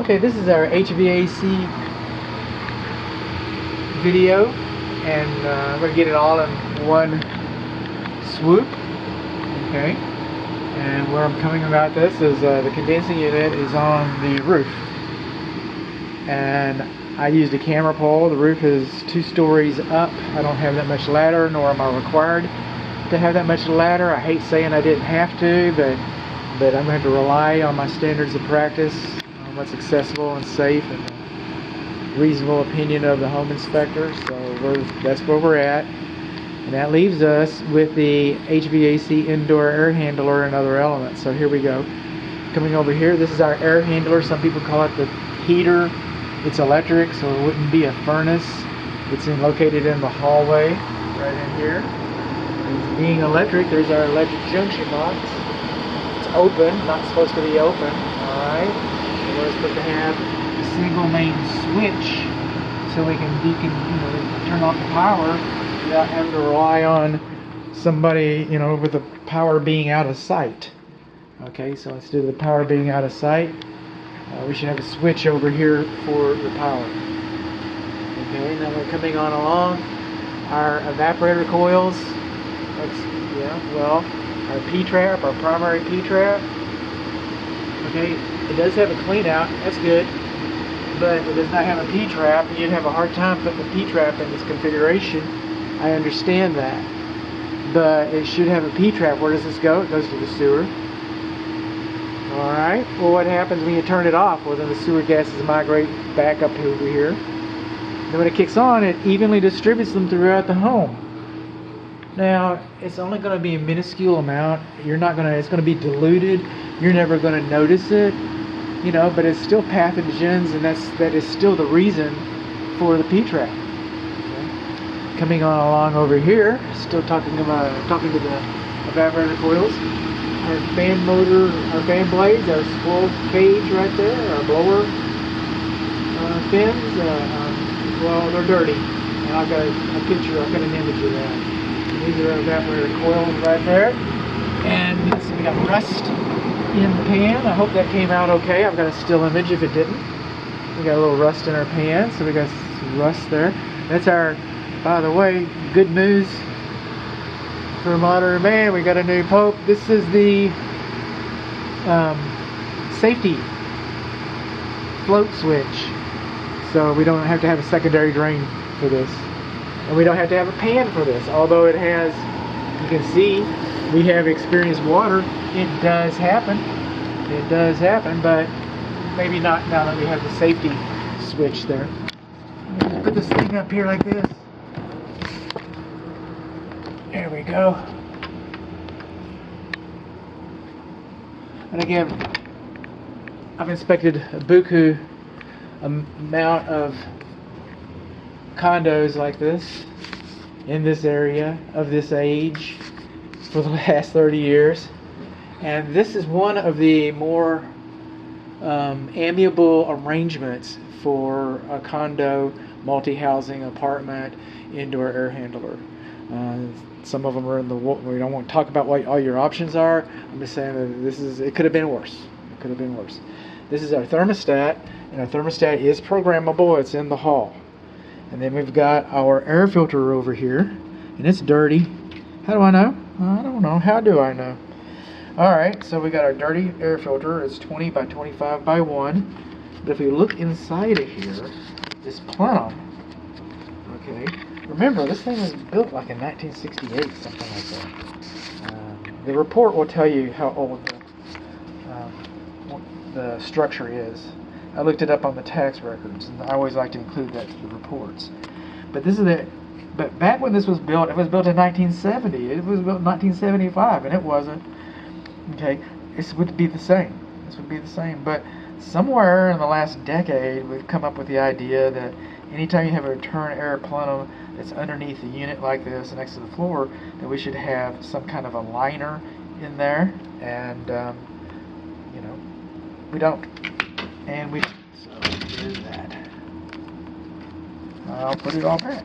Okay, this is our HVAC video, and I'm going to get it all in one swoop. Okay, and where I'm coming about this is the condensing unit is on the roof, and I used a camera pole. The roof is 2 stories up. I don't have that much ladder, nor am I required to have that much ladder. I hate saying I didn't have to, but I'm going to have to rely on my standards of practice, on what's accessible and safe, and reasonable opinion of the home inspector. So that's where we're at. And that leaves us with the HVAC indoor air handler and other elements. So here we go. Coming over here, this is our air handler. Some people call it the heater. It's electric, so it wouldn't be a furnace. It's located in the hallway right in here. And being electric, there's our electric junction box. It's open, not supposed to be open. Alright. So we're supposed to have a single main switch so we can turn off the power without having to rely on somebody, with the power being out of sight. Okay, so instead of the power being out of sight, we should have a switch over here for the power. Okay, now we're coming on along. Our evaporator coils. Our P-trap, our primary P-trap. Okay, it does have a clean out. That's good. But it does not have a P-trap. You'd have a hard time putting the P-trap in this configuration. I understand that. But it should have a P-trap. Where does this go? It goes to the sewer. Alright, well, what happens when you turn it off? Well, then the sewer gases migrate back up over here. Then when it kicks on, it evenly distributes them throughout the home. Now, it's only going to be a minuscule amount. It's going to be diluted. You're never going to notice it, but it's still pathogens, and that is still the reason for the P-trap. Okay. Coming on along over here, still talking to the evaporator coils. Our fan motor, our fan blades, our squirrel cage right there, our blower fins, they're dirty. And I've got a picture, I've got an image of that. These are our evaporator coils right there. And so we got rust in the pan. I hope that came out okay. I've got a still image if it didn't. We got a little rust in our pan, so we got some rust there. That's our, by the way, good news for modern man, we got a new pope. This is the safety float switch, so we don't have to have a secondary drain for this, and we don't have to have a pan for this. Although it has, you can see, we have experienced water. It does happen, but maybe not now that we have the safety switch there. Just put this thing up here like this. There we go. And again, I've inspected a buku amount of condos like this in this area of this age for the last 30 years. And this is one of the more amiable arrangements for a condo, multi-housing apartment, indoor air handler. Some of them are in the. We don't want to talk about what all your options are. I'm just saying that it could have been worse. It could have been worse. This is our thermostat, and our thermostat is programmable. It's in the hall, and then we've got our air filter over here, and it's dirty. How do I know? I don't know. How do I know? All right, so we got our dirty air filter. It's 20 by 25 by 1. But if we look inside of here, this plenum. Okay. Remember, this thing was built like in 1968, something like that. The report will tell you how old the structure is. I looked it up on the tax records, and I always like to include that to the reports. But But back when this was built, it was built in 1970. It was built in 1975, and it wasn't. Okay, this would be the same. But somewhere in the last decade, we've come up with the idea that anytime you have a return air plenum that's underneath the unit like this, next to the floor, that we should have some kind of a liner in there, and we don't. So here's that. I'll put it all back.